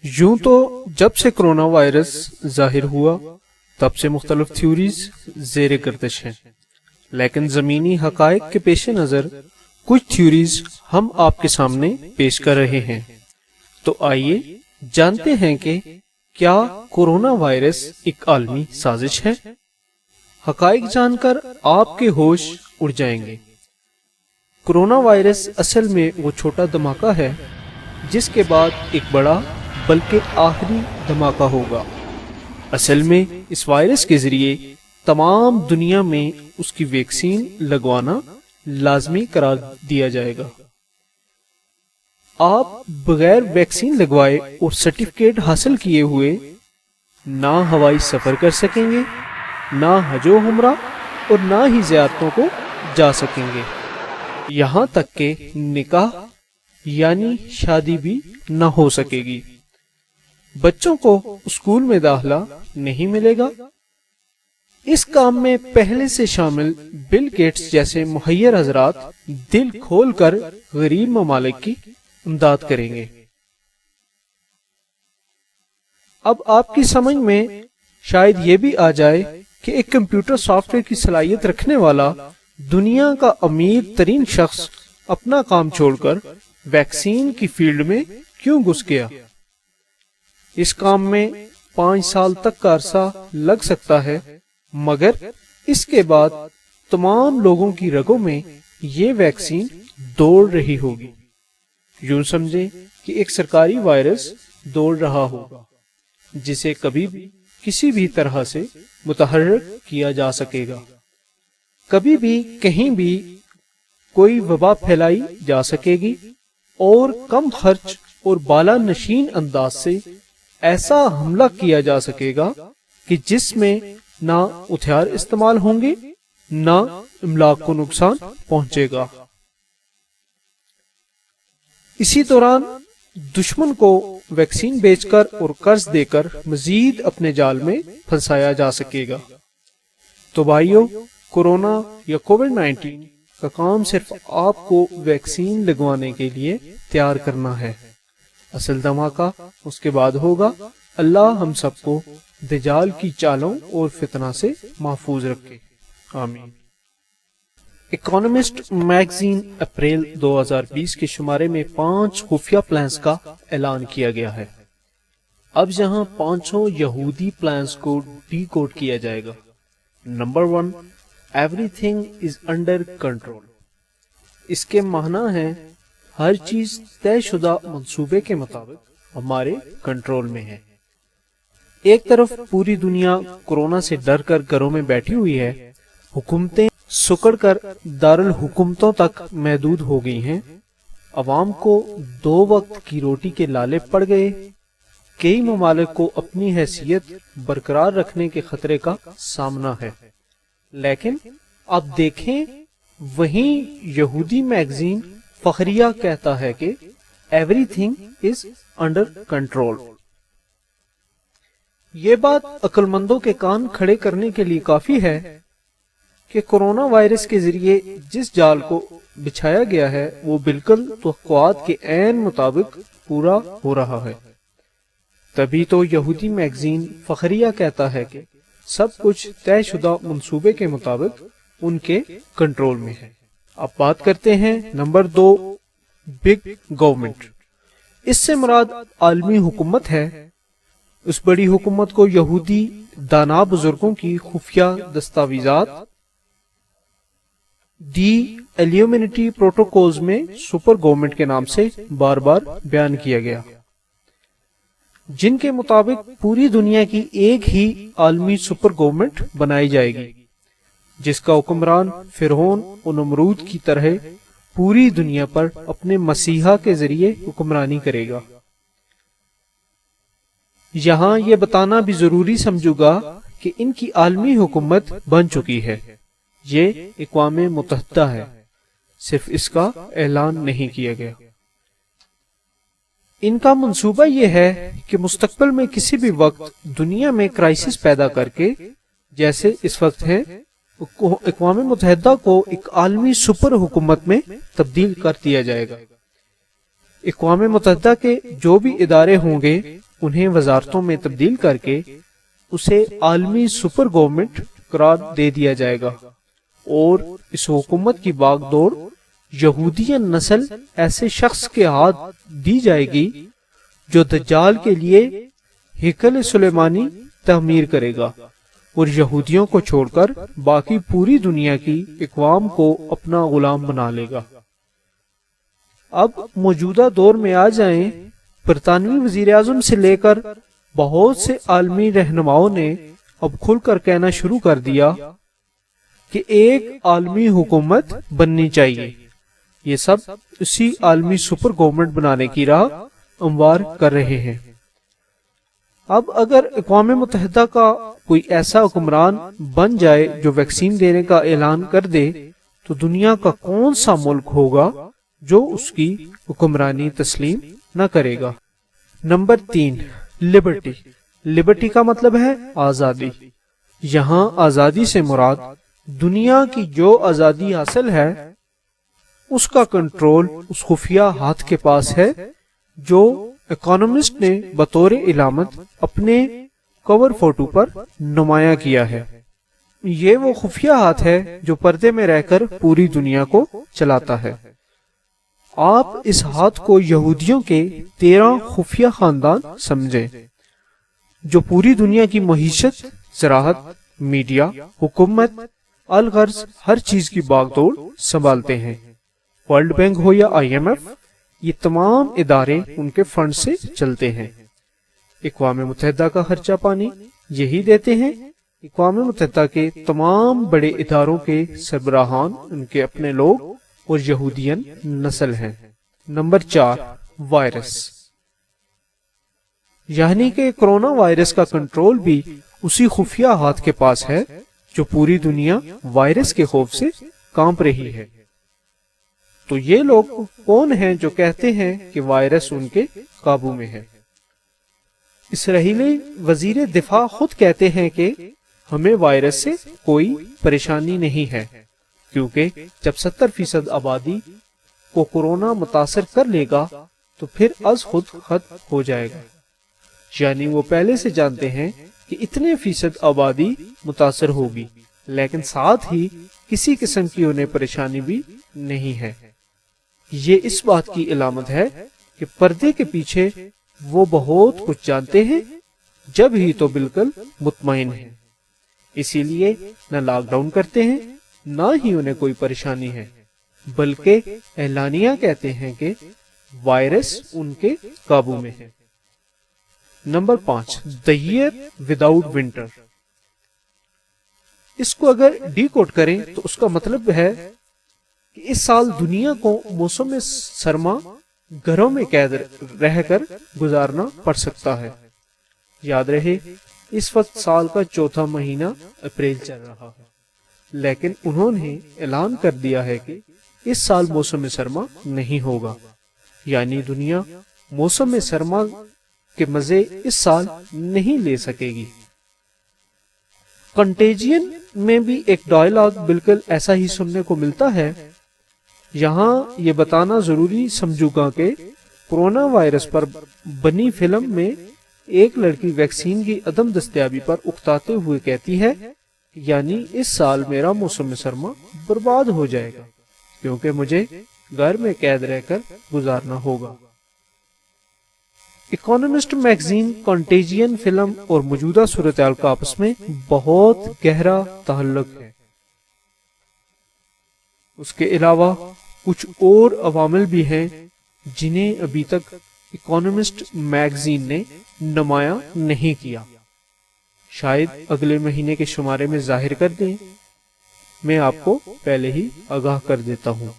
یوں تو جب سے کرونا وائرس ظاہر ہوا تب سے مختلف تھیوریز زیر گردش ہیں، لیکن زمینی حقائق کے پیش نظر کچھ تھیوریز ہم آپ کے سامنے پیش کر رہے ہیں۔ تو آئیے جانتے ہیں کہ کیا کورونا وائرس ایک عالمی سازش ہے؟ حقائق جان کر آپ کے ہوش اڑ جائیں گے۔ کورونا وائرس اصل میں وہ چھوٹا دھماکہ ہے جس کے بعد ایک بڑا بلکہ آخری دھماکہ ہوگا۔ اصل میں اس وائرس کے ذریعے تمام دنیا میں اس کی ویکسین لگوانا لازمی قرار دیا جائے گا۔ آپ بغیر ویکسین لگوائے اور سرٹیفکیٹ حاصل کیے ہوئے نہ ہوائی سفر کر سکیں گے، نہ حج و عمرہ اور نہ ہی زیارتوں کو جا سکیں گے۔ یہاں تک کہ نکاح یعنی شادی بھی نہ ہو سکے گی۔ بچوں کو اسکول میں داخلہ نہیں ملے گا۔ اس کام میں پہلے سے شامل بل گیٹس جیسے مہیر حضرات دل کھول کر غریب ممالک کی امداد کریں گے۔ اب آپ کی سمجھ میں شاید یہ بھی آ جائے کہ ایک کمپیوٹر سافٹ ویئر کی صلاحیت رکھنے والا دنیا کا امیر ترین شخص اپنا کام چھوڑ کر ویکسین کی فیلڈ میں کیوں گھس گیا۔ اس کام میں 5 سال تک کا عرصہ لگ سکتا ہے، مگر اس کے بعد تمام لوگوں کی رگوں میں یہ ویکسین دوڑ رہی ہوگی۔ یوں سمجھیں کہ ایک سرکاری وائرس دوڑ رہا ہوگا جسے کبھی بھی کسی بھی طرح سے متحرک کیا جا سکے گا۔ کبھی بھی کہیں بھی کوئی وبا پھیلائی جا سکے گی اور کم خرچ اور بالا نشین انداز سے ایسا حملہ کیا جا سکے گا کہ جس میں نہ ہتھیار استعمال ہوں گے نہ املاک کو نقصان پہنچے گا۔ اسی دوران دشمن کو ویکسین بیچ کر اور قرض دے کر مزید اپنے جال میں پھنسایا جا سکے گا۔ تو بھائیو، کورونا یا کووڈ-19 کا کام صرف آپ کو ویکسین لگوانے کے لیے تیار کرنا ہے۔ اصل دھماکہ اس کے بعد ہوگا۔ اللہ ہم سب کو دجال کی چالوں اور فتنہ سے محفوظ رکھے، آمین۔ اکانومسٹ میگزین اپریل 2020 کے شمارے میں 5 خفیہ پلانز کا اعلان کیا گیا ہے۔ اب یہاں 5 یہودی پلانز کو ڈی کوڈ کیا جائے گا۔ Number 1، everything is under control. اس کے معنی ہے ہر چیز طے شدہ منصوبے کے مطابق ہمارے کنٹرول میں ہے۔ ایک طرف پوری دنیا کورونا سے ڈر کر گھروں میں بیٹھی ہوئی ہے، حکومتیں سکڑ کر دارالحکومتوں تک محدود ہو گئی ہیں، عوام کو 2 وقت کی روٹی کے لالے پڑ گئے، کئی ممالک کو اپنی حیثیت برقرار رکھنے کے خطرے کا سامنا ہے، لیکن اب دیکھیں وہیں یہودی میگزین فخریہ کہتا ہے کہ every thing is under control. یہ بات عقل مندوں کے کان کھڑے کرنے کے لیے کافی ہے کہ کورونا وائرس کے ذریعے جس جال کو بچھایا گیا ہے وہ بالکل توقعات کے عین مطابق پورا ہو رہا ہے۔ تبھی تو یہودی میگزین فخریہ کہتا ہے کہ سب کچھ طے شدہ منصوبے کے مطابق ان کے کنٹرول میں ہے۔ اب بات کرتے ہیں نمبر 2، بگ گورنمنٹ۔ اس سے مراد عالمی حکومت ہے۔ اس بڑی حکومت کو یہودی دانا بزرگوں کی خفیہ دستاویزات دی ایلیومینٹی پروٹوکولز میں سپر گورنمنٹ کے نام سے بار بار بیان کیا گیا، جن کے مطابق پوری دنیا کی ایک ہی عالمی سپر گورنمنٹ بنائی جائے گی جس کا حکمران فرعون و نمرود کی طرح پوری دنیا پر اپنے مسیحا کے ذریعے حکمرانی کرے گا۔ یہاں یہ بتانا بھی ضروری سمجھوں گا کہ ان کی عالمی حکومت بن چکی ہے، یہ اقوام متحدہ ہے، صرف اس کا اعلان نہیں کیا گیا۔ ان کا منصوبہ یہ ہے کہ مستقبل میں کسی بھی وقت دنیا میں کرائسس پیدا کر کے، جیسے اس وقت ہے، اقوام متحدہ کو ایک عالمی سپر حکومت میں تبدیل کر دیا جائے گا۔ اقوام متحدہ کے جو بھی ادارے ہوں گے انہیں وزارتوں میں تبدیل کر کے اسے عالمی سپر گورنمنٹ قرار دے دیا جائے گا، اور اس حکومت کی باغ دوڑ یہودین نسل ایسے شخص کے ہاتھ دی جائے گی جو دجال کے لیے ہیکل سلیمانی تعمیر کرے گا اور یہودیوں کو چھوڑ کر باقی پوری دنیا کی اقوام کو اپنا غلام بنا لے گا۔ اب موجودہ دور میں آ جائیں، برطانوی وزیر اعظم سے لے کر بہت سے عالمی رہنماؤں نے اب کھل کر کہنا شروع کر دیا کہ ایک عالمی حکومت بننی چاہیے۔ یہ سب اسی عالمی سپر گورنمنٹ بنانے کی راہ ہموار کر رہے ہیں۔ اب اگر اقوام متحدہ کا کوئی ایسا حکمران بن جائے جو ویکسین دینے کا اعلان کر دے تو دنیا کا کون سا ملک ہوگا جو اس کی حکمرانی تسلیم نہ کرے گا۔ Number 3، Liberty. لبرٹی کا مطلب ہے آزادی۔ یہاں آزادی سے مراد دنیا کی جو آزادی حاصل ہے اس کا کنٹرول اس خفیہ ہاتھ کے پاس ہے جو اکانومسٹ نے بطور علامت اپنے کور فوٹو پر نمایاں کیا ہے۔ یہ وہ خفیہ ہاتھ ہے جو پردے میں رہ کر پوری دنیا کو چلاتا ہے۔ آپ اس ہاتھ کو یہودیوں کے 13 خفیہ خاندان سمجھیں جو پوری دنیا کی معیشت، زراعت، میڈیا، حکومت، الغرض ہر چیز کی باغ دوڑ سنبھالتے ہیں۔ ورلڈ بینک ہو یا IMF، یہ تمام ادارے ان کے فنڈ سے چلتے ہیں۔ اقوام متحدہ کا خرچہ پانی یہی دیتے ہیں۔ اقوام متحدہ کے تمام بڑے اداروں کے سربراہان ان کے اپنے لوگ اور یہودین نسل ہیں۔ Number 4، virus. یعنی کہ کرونا وائرس کا کنٹرول بھی اسی خفیہ ہاتھ کے پاس ہے جو پوری دنیا وائرس کے خوف سے کانپ رہی ہے۔ تو یہ لوگ کون ہیں جو کہتے ہیں کہ وائرس ان کے قابو میں ہے؟ اسرائیلی وزیر دفاع خود کہتے ہیں کہ ہمیں وائرس سے کوئی پریشانی نہیں ہے، کیونکہ جب 70% آبادی کو کورونا متاثر کر لے گا تو پھر از خود ختم ہو جائے گا۔ یعنی وہ پہلے سے جانتے ہیں کہ اتنے فیصد آبادی متاثر ہوگی، لیکن ساتھ ہی کسی قسم کی انہیں پریشانی بھی نہیں ہے۔ یہ اس بات کی علامت ہے کہ پردے کے پیچھے وہ بہت کچھ جانتے ہیں، جب ہی تو بالکل مطمئن ہیں۔ اسی لیے نہ لاک ڈاؤن کرتے ہیں نہ ہی انہیں کوئی پریشانی ہے، بلکہ اعلانیہ کہتے ہیں کہ وائرس ان کے قابو میں ہے۔ نمبر 5، دی ایئر وداؤٹ ونٹر۔ اس کو اگر ڈی کوڈ کریں تو اس کا مطلب ہے کہ اس سال دنیا کو موسم سرما گھروں میں قید رہ کر گزارنا پڑ سکتا ہے۔ یاد رہے اس وقت سال کا چوتھا مہینہ اپریل چل رہا ہے، لیکن انہوں نے اعلان کر دیا ہے کہ اس سال موسم سرما نہیں ہوگا، یعنی دنیا موسم سرما کے مزے اس سال نہیں لے سکے گی۔ کنٹیجین میں بھی ایک ڈائلاگ بالکل ایسا ہی سننے کو ملتا ہے۔ یہاں یہ بتانا ضروری سمجھوں گا کہ کورونا وائرس پر بنی فلم میں ایک لڑکی ویکسین کی عدم دستیابی پر اکتاتے ہوئے کہتی ہے، یعنی اس سال میرا موسم سرما برباد ہو جائے گا کیونکہ مجھے گھر میں قید رہ کر گزارنا ہوگا۔ اکانومسٹ میگزین کنٹیجین فلم اور موجودہ صورتحال کا آپس میں بہت گہرا تعلق ہے۔ اس کے علاوہ کچھ اور عوامل بھی ہیں جنہیں ابھی تک اکانومسٹ میگزین نے نمایاں نہیں کیا، شاید اگلے مہینے کے شمارے میں ظاہر کر دیں۔ میں آپ کو پہلے ہی آگاہ کر دیتا ہوں۔